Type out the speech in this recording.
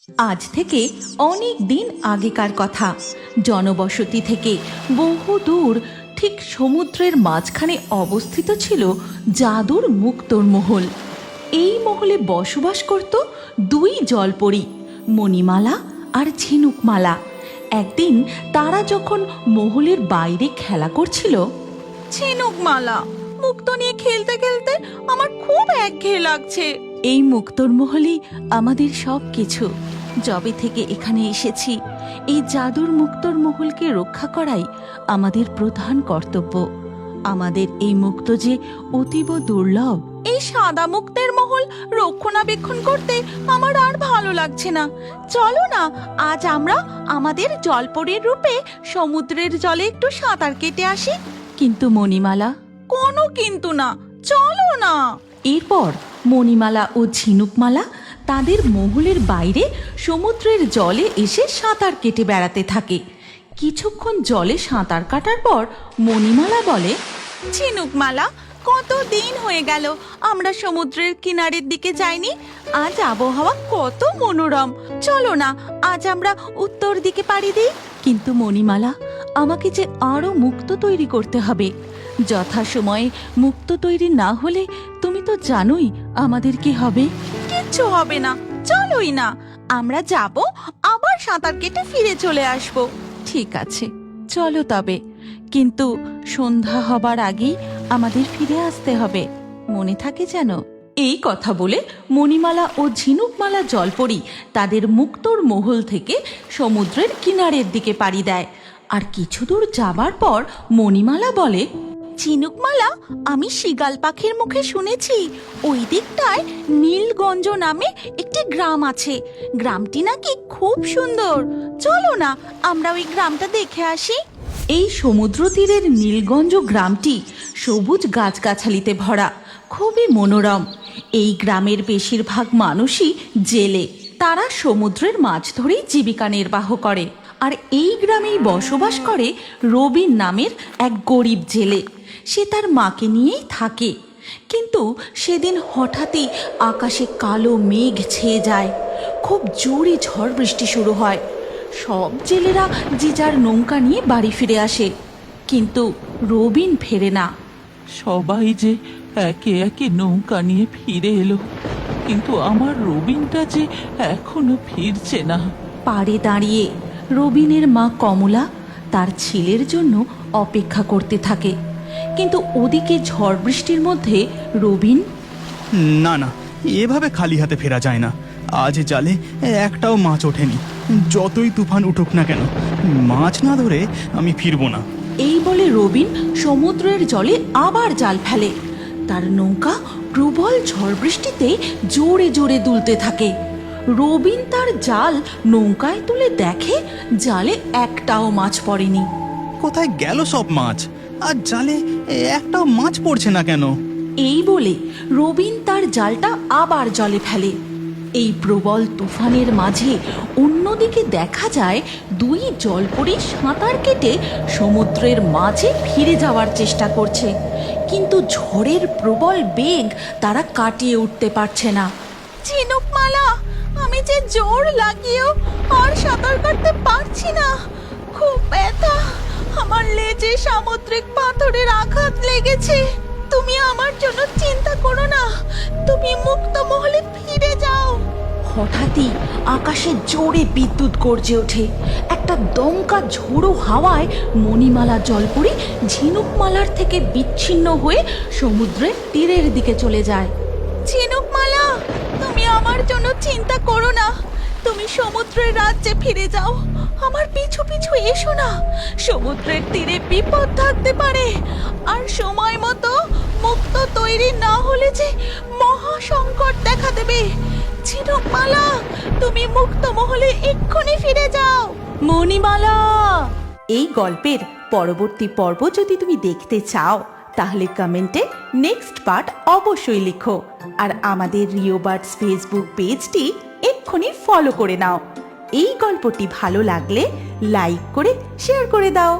আজ থেকে অনেক দিন আগেকার কথা। জনবসতি থেকে বহু দূর ঠিক সমুদ্রের মাঝখানে অবস্থিত ছিল জাদুর মুক্তোর মহল। এই মহলে বসবাস করত দুই জলপরী, মণিমালা আর ঝিনুকমালা। একদিন তারা যখন মহলের বাইরে খেলা করছিল, ঝিনুকমালা, মুক্তো নিয়ে খেলতে খেলতে আমার খুব একঘেয়ে লাগছে। এই মুক্তোর মহলই আমাদের সব কিছু। যবে থেকে এখানে এসেছি, এই জাদুর মুক্তোর মহলকে রক্ষা করাই আমাদের প্রধান কর্তব্য। আমাদের এই মুক্তো যে অতীব দুর্লভ। এই সাদা মুক্তের মহল রক্ষণাবেক্ষণ করতে আমার আর ভালো লাগছে না। চলো না, আজ আমরা আমাদের জলপরীর রূপে সমুদ্রের জলে একটু সাঁতার কেটে আসি। কিন্তু মণিমালা, কোনো কিন্তু না, চলো না। এরপর মণিমালা ও ঝিনুকমালা তাদের মহলের বাইরে সমুদ্রের জলে এসে সাঁতার কেটে বেড়াতে থাকে। কিছুক্ষণ জলে সাঁতার কাটার পর মণিমালা বলে, ঝিনুকমালা, কত দিন হয়ে গেল আমরা সমুদ্রের কিনারের দিকে যাইনি। আজ আবহাওয়া কত মনোরম, চলো না আজ আমরা উত্তর দিকে পাড়ি দিই। কিন্তু মণিমালা, আমাকে যে আরো মুক্তো তৈরি করতে হবে। যথাসময়ে মুক্তো তৈরি না হলে তুমি তো জানোই আমাদের কি হবে। কিচ্ছু হবে না, চলোই না, আমরা যাব, আবার সাঁতার কেটে ফিরে চলে আসবো। ঠিক আছে, চলো তবে। কিন্তু সন্ধ্যা হবার আগেই আমাদের ফিরে আসতে হবে, মনে থাকে যেন। এই কথা বলে মণিমালা ও ঝিনুকমালা জলপরী তাদের মুক্তোর মহল থেকে সমুদ্রের কিনারের দিকে পাড়ি দেয়। আর কিছু দূর যাবার পর মণিমালা বলে, ঝিনুকমালা, আমি শিগাল পাখির মুখে শুনেছি ওই দিকটায় নীলগঞ্জ নামে একটি গ্রাম আছে। গ্রামটি নাকি খুব সুন্দর। চলো না আমরা ওই গ্রামটা দেখে আসি। এই সমুদ্র তীরের নীলগঞ্জ গ্রামটি সবুজ গাছগাছালিতে ভরা, খুবই মনোরম। এই গ্রামের বেশিরভাগ মানুষই জেলে। তারা সমুদ্রের মাছ ধরেই জীবিকা নির্বাহ করে। আর এই গ্রামেই বসবাস করে রবিন নামের এক গরিব জেলে। সে তার মাকে নিয়েই থাকে। কিন্তু সেদিন হঠাৎই আকাশে কালো মেঘ ছেয়ে যায়। খুব জোরে ঝড় বৃষ্টি শুরু হয়। সব জেলেরা যে যার নৌকা নিয়ে বাড়ি ফিরে আসে, কিন্তু রবিন ফেরে না। সবাই যে একে একে নৌকা নিয়ে ফিরে এলো, কিন্তু আমার রবিনটা যে এখনো ফিরছে না। পাড়ে দাঁড়িয়ে রবিনের মা কমলা তার ছেলের জন্য অপেক্ষা করতে থাকে। কিন্তু ওদিকে ঝড় বৃষ্টির মধ্যে রবিন, না না, এভাবে খালি হাতে ফেরা যায় না। আজ জালে একটাও মাছ ওঠেনি। যতই তুফান উঠুক না কেন, মাছ না ধরে আমি ফিরবো না। এই বলে রবিন সমুদ্রের জলে আবার জাল ফেলে। তার নৌকা প্রবল ঝড় বৃষ্টিতে জোরে জোরে দুলতে থাকে। রবিন তার জাল নৌকায় তুলে দেখে জালে একটাও মাছ পড়েনি। কোথায় গেল সব মাছ? আর জালে একটাও মাছ পড়ছে না কেন? এই বলে রবিন তার জালটা আবার জলে ফেলে। এই প্রবল তুফানের মাঝে অন্যদিকে দেখা যায় দুই জলপরী সাঁতার কেটে সমুদ্রের মাঝে ফিরে যাওয়ার চেষ্টা করছে। কিন্তু ঝড়ের প্রবল বেগ তারা কাটিয়ে উঠতে পারছে না। ঝিনুকমালা, আমি যে জোর লাগিয়েও আর সাঁতার কাটতে পারছি না। খুব ব্যথা, আমার লেজে সামুদ্রিক পাথরের আঘাত লেগেছে। তুমি আমার জন্য চিন্তা করো না, তুমি মুক্ত মহলে ফিরে যাও। হঠাৎই আকাশে জোরে বিদ্যুৎ গর্জে ওঠে। একটা দমকা ঝোড়ো হাওয়ায় মণিমালা জলপরী ঝিনুকমালার থেকে বিচ্ছিন্ন হয়ে সমুদ্রের তীরের দিকে চলে যায়। ঝিনুকমালা, তুমি আমার জন্য চিন্তা করো না, তুমি সমুদ্রের রাজ্যে ফিরে যাও। আমার পিছু পিছু এসো না, সমুদ্রের তীরে বিপদ থাকতে পারে। আর সময় মতো মুক্ত তৈরি না হলে যে মহা সংকট দেখা দেবে। ঝিনুকমালা, তুমি মুক্ত মহলে এক্ষুনি ফিরে যাও। মণিমালা। এই গল্পের পরবর্তী পর্ব যদি তুমি দেখতে চাও, তাহলে কমেন্টে নেক্সট পার্ট অবশ্যই লিখো। আর আমাদের রিও বার্ডস ফেসবুক পেজটি এক্ষুনি ফলো করে নাও। এই গল্পটি ভালো লাগলে লাইক করে শেয়ার করে দাও।